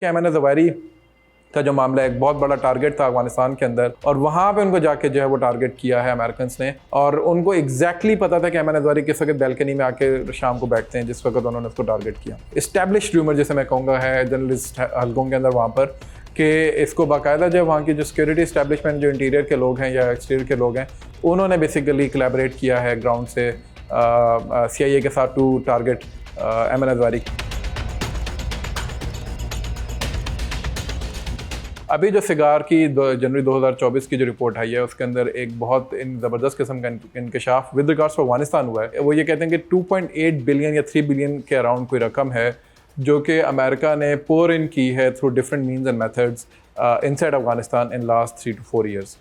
Ayman Zawahiri का जो मामला एक बहुत बड़ा टारगेट था अफगानिस्तान के अंदर, और वहाँ पे उनको जाके जो है वो टारगेट किया है अमेरिकन ने, और उनको एग्जैक्टली पता था कि ऐमन ज़वाहिरी किस वक्त बैल्कनी में आके शाम को बैठते हैं जिस वक्त उन्होंने उसको टारगेट किया। इस्टेब्लिश र्यूमर जिसे मैं कहूँगा है जर्नलिस्ट हल्कों के अंदर वहाँ पर, कि इसको बाकायदा जो वहाँ की जो सिक्योरिटी इस्टेब्लिशमेंट, जो इंटीरियर के लोग हैं या एक्सटीरियर के लोग हैं, उन्होंने बेसिकली कोलैबोरेट किया है ग्राउंड से CIA के साथ टू टारगेट ऐमन ज़वाहिरी। अभी जो सिगार की जनवरी 2024 की जो रिपोर्ट आई है उसके अंदर एक बहुत ज़बरदस्त किस्म का इंकशाफ विद रिगार्ड्स टू अफगानिस्तान हुआ है। वो ये कहते हैं कि 2.8 बिलियन या 3 बिलियन के अराउंड कोई रकम है जो कि अमेरिका ने पोर इन की है through different means and methods inside Afghanistan in last 3 to 4 years,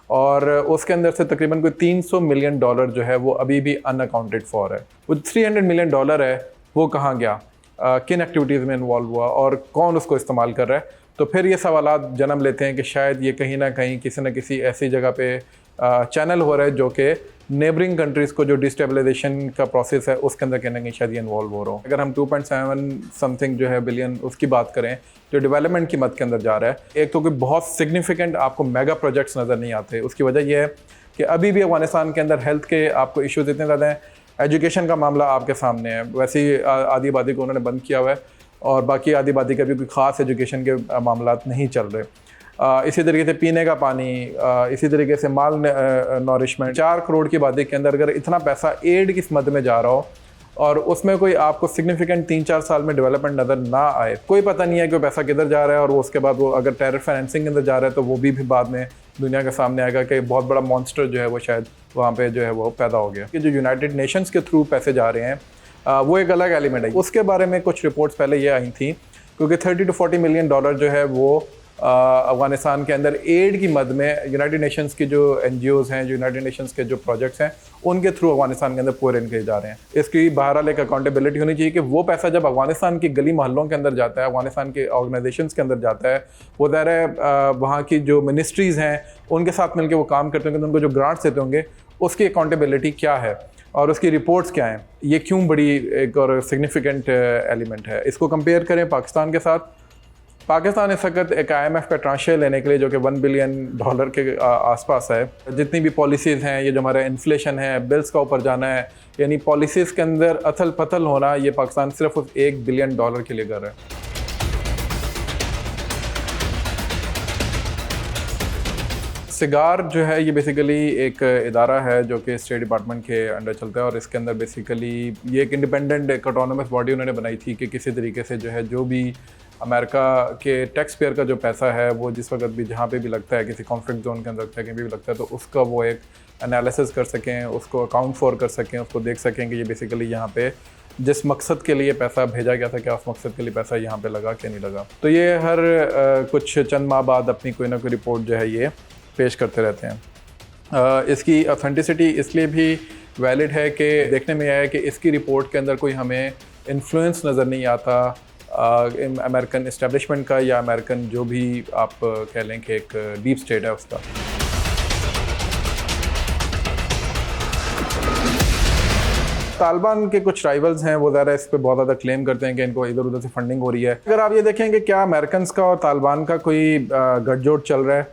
और उसके अंदर से तकरीबन कोई $300 मिलियन जो है वो अभी भी अनअकाउंटेड फॉर है। वो $300 मिलियन है वो कहाँ गया, किन एक्टिविटीज़ में इन्वॉल्व हुआ और कौन उसको इस्तेमाल कर रहा है। तो फिर ये सवालात जन्म लेते हैं कि शायद ये कहीं ना कहीं किसी न किसी ऐसी जगह पे चैनल हो रहा है जो कि नेबरिंग कंट्रीज़ को जो डिस्टेबलाइजेशन का प्रोसेस है उसके अंदर कहीं ना कहीं शायद ये इन्वॉल्व हो रहा हो। अगर हम 2.7 समथिंग जो है बिलियन उसकी बात करें जो डेवलपमेंट की मद के अंदर जा रहा है, एक तो कोई बहुत सिग्निफिकेंट आपको मेगा प्रोजेक्ट्स नज़र नहीं आते। उसकी वजह यह है कि अभी भी अफगानिस्तान के अंदर हेल्थ के आपको इशूज़ इतने ज़्यादा हैं, एजुकेशन का मामला आपके सामने है। वैसे ही आदी आबादी को उन्होंने बंद किया हुआ है और बाकी आदी आबादी का भी कोई ख़ास एजुकेशन के मामला नहीं चल रहे। इसी तरीके से पीने का पानी, इसी तरीके से माल नॉरिशमेंट, 4 करोड़ की आबादी के अंदर अगर इतना पैसा एड की मद में जा रहा हो और उसमें कोई आपको सिग्निफिकेंट 3-4 साल में डेवलपमेंट नज़र ना आए, कोई पता नहीं है कि वो पैसा किधर जा रहा है, और वो उसके बाद वो अगर टेरर फाइनेंसिंग के अंदर जा रहा है तो वो भी बाद में दुनिया के सामने आएगा कि बहुत बड़ा मॉन्स्टर जो है वो शायद वहाँ पे जो है वो पैदा हो गया। कि जो यूनाइटेड नेशंस के थ्रू पैसे जा रहे हैं वो एक अलग एलिमेंट है। उसके बारे में कुछ रिपोर्ट्स पहले ये आई थी क्योंकि 30 to 40 मिलियन जो है वो अफगानिस्तान के अंदर एड की मद में यूनाइटेड नेशंस की जो NGOs हैं, जो यूनाइटेड नेशंस के जो प्रोजेक्ट्स हैं उनके थ्रू अफगानिस्तान के अंदर पोर इन किए जा रहे हैं। इसकी बहरहाल एक अकाउंटेबिलिटी होनी चाहिए कि वो पैसा जब अफगानिस्तान की गली मोहल्लों के अंदर जाता है, अफगानिस्तान के ऑर्गेनाइजेशंस के अंदर जाता है, वो ज़ाहिर है वहाँ की जो मिनिस्ट्रीज़ हैं उनके साथ मिलकर वो काम करते होंगे, तो उनको जो ग्रांट्स देते होंगे उसकी अकाउंटेबिलिटी क्या है और उसकी रिपोर्ट्स क्या हैं, ये क्यों बड़ी एक और सिग्निफिकेंट एलिमेंट है। इसको कंपेयर करें पाकिस्तान के साथ। पाकिस्तान इस वक्त एक IMF का ट्रांशे लेने के लिए जो कि $1 बिलियन के आसपास है। जितनी भी पॉलिसीज़ हैं, ये जो हमारा इन्फ्लेशन है, बिल्स का ऊपर जाना है, यानी पॉलिसीज़ के अंदर अथल पथल होना, ये पाकिस्तान सिर्फ उस $1 बिलियन के लिए कर रहा है। सिगार जो है ये बेसिकली एक इदारा है जो कि स्टेट डिपार्टमेंट के अंडर चलता है, और इसके अंदर बेसिकली ये एक इंडिपेंडेंट एक ऑटोनमस बॉडी उन्होंने बनाई थी कि किसी तरीके से जो है जो भी अमेरिका के टैक्स पेयर का जो पैसा है वो जिस वक्त भी जहाँ पे भी लगता है, किसी कॉन्फ्लिक्ट जोन के अंदर लगता है, कहीं भी लगता है, तो उसका वो एक एनालिसिस कर सकें, उसको अकाउंट फॉर कर सकें, उसको देख सकें कि ये बेसिकली यहाँ पे जिस मकसद के लिए पैसा भेजा गया था क्या उस मकसद के लिए पैसा यहाँ पे लगा क्या नहीं लगा। तो ये हर कुछ चंद माह बाद अपनी कोई ना कोई रिपोर्ट जो है ये पेश करते रहते हैं। इसकी ऑथेंटिसिटी इसलिए भी वैलिड है कि देखने में आया कि इसकी रिपोर्ट के अंदर कोई हमें इन्फ्लुएंस नज़र नहीं आता अमेरिकन इस्टेब्लिशमेंट का या अमेरिकन जो भी आप कह लें कि एक डीप स्टेट है उसका। तालिबान के कुछ राइवल्स हैं वो ज़रा इस पर बहुत ज़्यादा क्लेम करते हैं कि इनको इधर उधर से फंडिंग हो रही है। अगर आप ये देखें कि क्या अमेरिकन का और तालिबान का कोई गठजोड़ चल रहा है,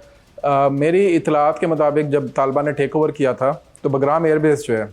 मेरी इतलात के मुताबिक जब तालिबान ने टेक ओवर किया था तो बगराम एयरबेस जो है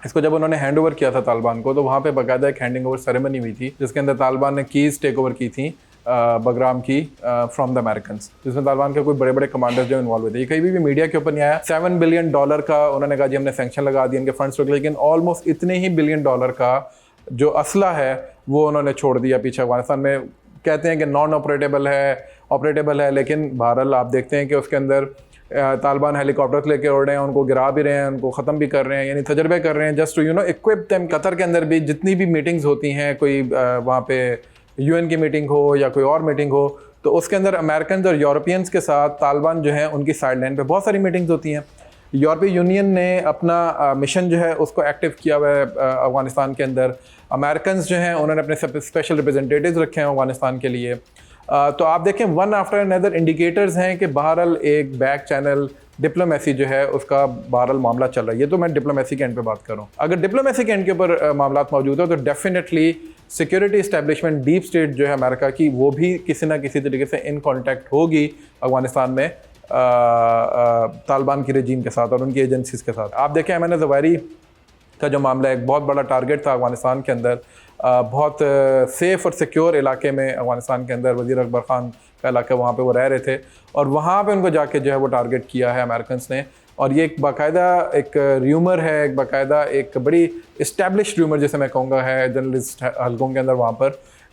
इसको जब उन्होंने हैंड ओवर किया था तालिबान को, तो वहाँ पे बाकायदा एक हैंडिंग ओवर सेरेमनी हुई थी जिसके अंदर तालिबान ने कीज़ टेक ओवर की थी बगराम की फ्रॉम द अमेरिकन, जिसमें तालिबान के कोई बड़े बड़े कमांडर्स जो इन्वॉल्व हुए थे। ये कहीं भी मीडिया के ऊपर नहीं आया। $7 बिलियन का उन्होंने कहा जी हमने सैंक्शन लगा दिए, इनके फंड्स रोक, लेकिन ऑलमोस्ट इतने ही $1 बिलियन का जो असला है वो उन्होंने छोड़ दिया पीछे अफगानिस्तान में। कहते हैं कि नॉन ऑपरेटेबल है, लेकिन बहरहाल आप देखते हैं कि उसके अंदर तालिबान हेलीकॉप्टर लेके उड़ रहे हैं, उनको गिरा भी रहे हैं, उनको ख़त्म भी कर रहे हैं, यानी तजर्बे कर रहे हैं just to equip them. Qatar के अंदर भी जितनी भी मीटिंग्स होती हैं, कोई वहाँ पे UN की मीटिंग हो या कोई और मीटिंग हो, तो उसके अंदर अमेरिकन और यूरोपियंस के साथ तालिबान जो है उनकी साइड लाइन पर बहुत सारी मीटिंग्स होती हैं। यूरोपीय यूनियन ने अपना मिशन जो है उसको एक्टिव किया हुआ है अफगानिस्तान के अंदर। अमेरिकन जो हैं उन्होंने अपने स्पेशल रिप्रेजेंटेटिव्स रखे हैं अफगानिस्तान के लिए। तो आप देखें वन आफ्टर अनदर इंडिकेटर्स हैं कि बहरहाल एक बैक चैनल डिप्लोमेसी जो है उसका बहरहाल मामला चल रहा है। ये तो मैं डिप्लोमेसी के एंड पे बात कर रहा हूँ। अगर डिप्लोमेसी के एंड के ऊपर मामला मौजूद हो तो definitely security establishment deep state जो है अमेरिका की, वो भी किसी ना किसी तरीके से इन कॉन्टैक्ट होगी अफगानिस्तान में तालिबान की रजीम के साथ और उनकी एजेंसीज के साथ। आप देखें अमन ज़वाहिरी का जो मामला एक बहुत बड़ा टारगेट था अफगानिस्तान के अंदर, बहुत सेफ़ और सिक्योर इलाके में अफगानिस्तान के अंदर वज़ीर अकबर ख़ान का इलाका, वहाँ पे वो रह रहे थे और वहाँ पे उनको जाके जो है वो टारगेट किया है अमेरिकन्स ने। और ये एक बाकायदा एक र्यूमर है, एक बाकायदा एक बड़ी इस्टेब्लिश्ड र्यूमर जिसे मैं कहूँगा है जर्नलिस्ट हलकों के अंदर वहाँ पर,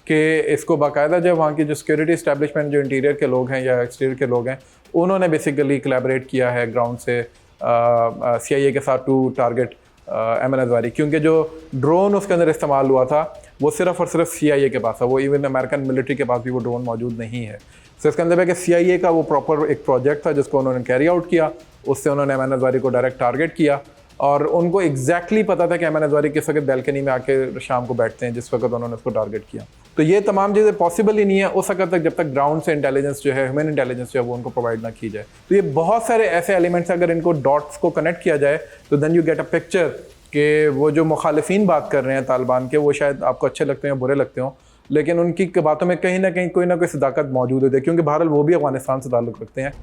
कि इसको बाकायदा जो वहाँ की जो सिक्योरिटी इस्टेब्लिशमेंट जो इंटीरियर के लोग हैं या एक्सटीरियर के लोग हैं, उन्होंने बेसिकली कोलैबोरेट किया है ग्राउंड से CIA के साथ टू टारगेट अमन ज़वाहिरी, क्योंकि जो ड्रोन उसके अंदर इस्तेमाल हुआ था वो सिर्फ़ और सिर्फ CIA के पास था, वो इवन अमेरिकन मिलिट्री के पास भी वो ड्रोन मौजूद नहीं है। तो इसका मतलब है कि CIA का वो प्रॉपर एक प्रोजेक्ट था जिसको उन्होंने कैरी आउट किया, उससे उन्होंने अमन ज़वाहिरी को डायरेक्ट टारगेट किया और उनको एग्जैक्टली पता था कि अमन ज़वाहिरी किस वक्त बैल्कनी में आके शाम को बैठते हैं जिस वक्त उन्होंने उसको टारगेट किया। तो ये तमाम चीज़ें पॉसिबल ही नहीं है उस वक्त तक जब तक ग्राउंड से इंटेलिजेंस जो है, ह्यूमन इंटेलिजेंस जो है वो उनको प्रोवाइड ना की जाए। तो ये बहुत सारे ऐसे एलिमेंट्स, अगर इनको डॉट्स को कनेक्ट किया जाए तो then you get a picture कि वो जो मुखालिफिन बात कर रहे हैं तालिबान के, वो शायद आपको अच्छे लगते हैं, बुरे लगते हों, लेकिन उनकी बातों में कहीं ना कहीं कोई ना कोई सदाकत मौजूद होती है, क्योंकि बहरहाल वो भी अफगानिस्तान से ताल्लुक़ रखते हैं।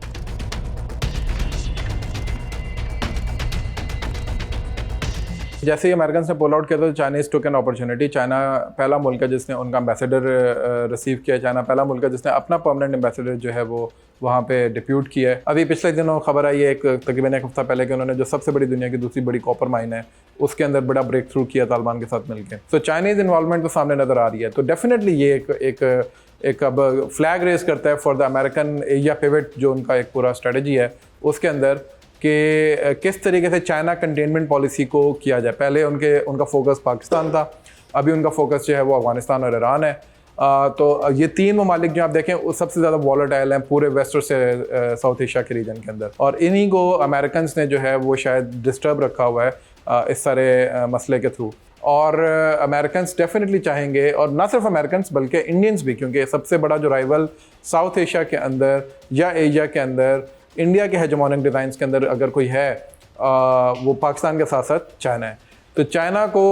जैसे ही अमेरिकन ने पुल आउट किया तो Chinese took an opportunity. China पहला मुल्क है जिसने उनका एम्बेसडर रिसीव किया, चाइना पहला मुल्क है जिसने अपना परमानेंट एम्बेसडर जो है वो वहाँ पे डिप्यूट किया है। अभी पिछले दिनों खबर आई है तकरीबन एक हफ्ता पहले कि उन्होंने जो सबसे बड़ी दुनिया की दूसरी बड़ी कॉपर माइन है उसके अंदर बड़ा ब्रेक थ्रू किया तालिबान के साथ मिलकर। तो चाइनीज़ इन्वॉल्वमेंट तो सामने नज़र आ रही है। तो डेफिनेटली ये एक अब फ्लैग रेस करता है for the American Asia pivot, जो उनका एक पूरा स्ट्रेटजी है उसके अंदर, कि किस तरीके से चाइना कंटेनमेंट पॉलिसी को किया जाए। पहले उनका फोकस पाकिस्तान था, अभी उनका फोकस जो है वो अफगानिस्तान और ईरान है। तो ये तीन ममालिक जो आप देखें वो सबसे ज़्यादा वॉलेटाइल हैं पूरे वेस्ट और से साउथ एशिया के रीजन के अंदर, और इन्हीं को अमेरिकन ने जो है वो शायद डिस्टर्ब रखा हुआ है इस सारे मसले के थ्रू। और अमेरिकन डेफिनेटली चाहेंगे, और ना सिर्फ अमेरिकन बल्कि इंडियंस भी, क्योंकि सबसे बड़ा जो राइवल साउथ एशिया के अंदर या एशिया के अंदर इंडिया के हेजेमोनिक डिज़ाइंस के अंदर अगर कोई है वो पाकिस्तान के साथ साथ चाइना है। तो चाइना को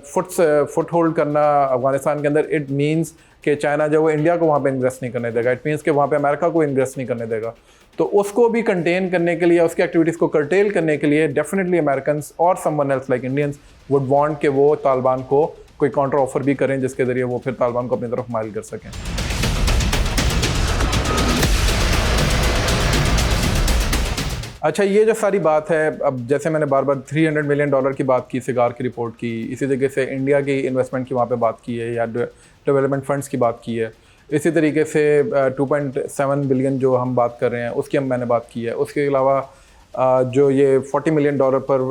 फुट होल्ड करना अफगानिस्तान के अंदर, इट मीन्स कि चाइना जो वो इंडिया को वहाँ पे इन्वेस्ट नहीं करने देगा, इट मीन्स कि वहाँ पे अमेरिका को इन्वेस्ट नहीं करने देगा। तो उसको भी कंटेन करने के लिए, उसकी एक्टिविटीज़ को कर्टेल करने के लिए डेफिनेटली अमेरिकन और someone else like Indians would want कि वो तालिबान को कोई काउंटर ऑफर भी करें जिसके ज़रिए वो फिर तालिबान को अपनी तरफ माइल कर सकें। अच्छा, ये जो सारी बात है, अब जैसे मैंने बार बार $300 मिलियन की बात की, सिगार की रिपोर्ट की, इसी तरीके से इंडिया की इन्वेस्टमेंट की वहाँ पे बात की है या डेवलपमेंट फंड्स की बात की है, इसी तरीके से 2.7 बिलियन जो हम बात कर रहे हैं उसकी मैंने बात की है। उसके अलावा जो ये $40 मिलियन पर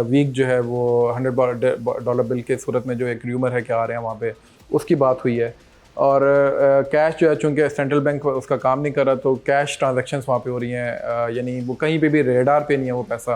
वीक जो है वो $100 बिल के सूरत में जो एक र्यूमर है कि आ रहे हैं वहाँ पे, उसकी बात हुई है। और कैश जो है, चूँकि सेंट्रल बैंक उसका काम नहीं कर रहा, तो कैश ट्रांजैक्शंस वहाँ पे हो रही हैं, यानी वो कहीं पे भी रेडार पे नहीं है वो पैसा।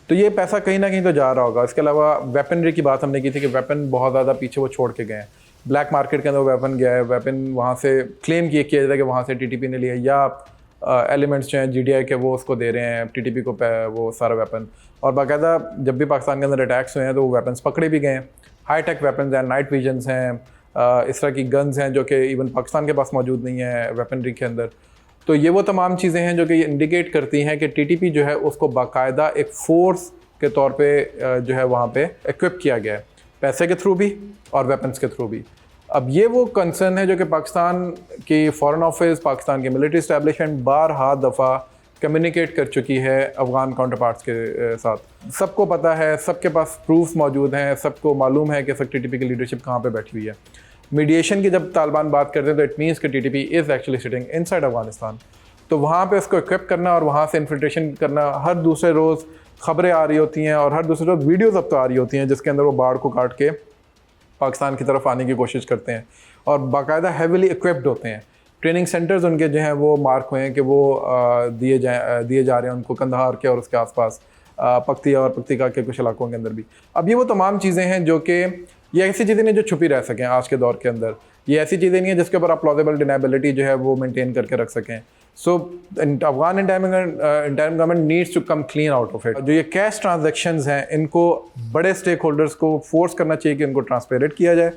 तो ये पैसा कहीं ना कहीं तो जा रहा होगा। इसके अलावा वेपनरी की बात हमने की थी कि वेपन बहुत ज़्यादा पीछे वो छोड़ के गए हैं, ब्लैक मार्केट के अंदर वेपन गया है, वेपन वहाँ से क्लेम किया जाता है कि वहाँ से TTP ने लिया, या एलिमेंट्स जो हैं GDI के वो उसको दे रहे हैं TTP को वो सारा वेपन। और बाकायदा जब भी पाकिस्तान के अंदर अटैक्स हुए हैं तो वो वेपन्स पकड़े भी गए हैं, हाई टेक वेपन्स हैं, नाइट विजन्स हैं, इस तरह की गन्स हैं जो कि इवन पाकिस्तान के पास मौजूद नहीं है वेपनरी के अंदर। तो ये वो तमाम चीज़ें हैं जो कि इंडिकेट करती हैं कि TTP जो है उसको बाकायदा एक फोर्स के तौर पे जो है वहाँ पे इक्विप किया गया है, पैसे के थ्रू भी और वेपन्स के थ्रू भी। अब ये वो कंसर्न है जो कि पाकिस्तान की फॉरेन ऑफिस, पाकिस्तान की मिलिट्री इस्टेब्लिशमेंट बारहा दफ़ा कम्युनिकेट कर चुकी है अफ़गान काउंटर पार्ट्स के साथ। सबको पता है, सबके पास प्रूफ मौजूद हैं, सबको मालूम है कि TTP की लीडरशिप कहाँ पे बैठी हुई है। मीडिएशन की जब तालिबान बात करते हैं तो इट मीन्स कि TTP is actually sitting inside Afghanistan. तो वहाँ पे उसको इक्विप करना और वहाँ से इन्फिल्ट्रेशन करना, हर दूसरे रोज़ खबरें आ रही होती हैं और हर दूसरे रोज़ वीडियोज़ अब तो आ रही होती हैं जिसके अंदर वो बाढ़ को काट के पाकिस्तान की तरफ आने की कोशिश करते हैं और बाकायदा हैविली इक्विप्ड होते हैं। ट्रेनिंग सेंटर्स उनके जो हैं वो मार्क हुए हैं कि वो दिए जा रहे हैं उनको, कंधार के और उसके आसपास, पख्तिया और पख्तिका के कुछ इलाकों के अंदर भी। अब ये वो तमाम चीज़ें हैं जो कि ये ऐसी चीज़ें नहीं जो छुपी रह सकें आज के दौर के अंदर, ये ऐसी चीज़ें नहीं है जिसके ऊपर आप प्लॉजिबल डिनाबिलिटी जो है वो मेंटेन करके रख सकें। So Afghan interim government needs to come clean out of it. जो ये कैश ट्रांजैक्शंस हैं इनको बड़े स्टेक होल्डर्स को फोर्स करना चाहिए कि इनको ट्रांसपेरेंट किया जाए,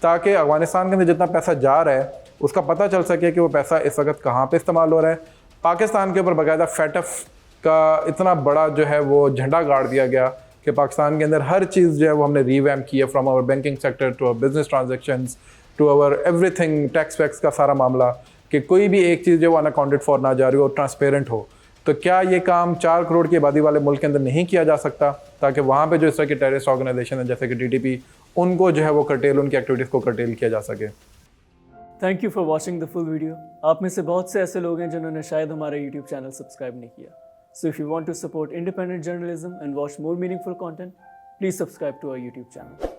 ताकि अफगानिस्तान के अंदर जितना पैसा जा रहा है उसका पता चल सके कि वो पैसा इस वक्त कहाँ पे इस्तेमाल हो रहा है। पाकिस्तान के ऊपर बाकायदा फैटफ का इतना बड़ा जो है वो झंडा गाड़ दिया गया कि पाकिस्तान के अंदर हर चीज़ जो है वो हमने रीवैम्प की है, from our banking sector to our business transactions to our everything, tax वैक्स का सारा मामला, कि कोई भी एक चीज़ जो वो अनअकाउंटेड फॉर ना जा रही हो, ट्रांसपेरेंट हो। तो क्या ये काम 4 करोड़ की आबादी वाले मुल्क के अंदर नहीं किया जा सकता, ताकि वहाँ पे जो इस तरह की टेररिस्ट ऑर्गेनाइजेशन है जैसे कि टीटीपी, उनको जो है वो कर्टेल, उनकी एक्टिविटीज़ को कर्टेल किया जा सके। Thank you for watching the full video. आप में से बहुत से ऐसे लोग हैं जिन्होंने शायद हमारा यूट्यूब चैनल सब्सक्राइब नहीं किया। So if you want to support independent journalism and watch more meaningful content, please subscribe to our YouTube channel.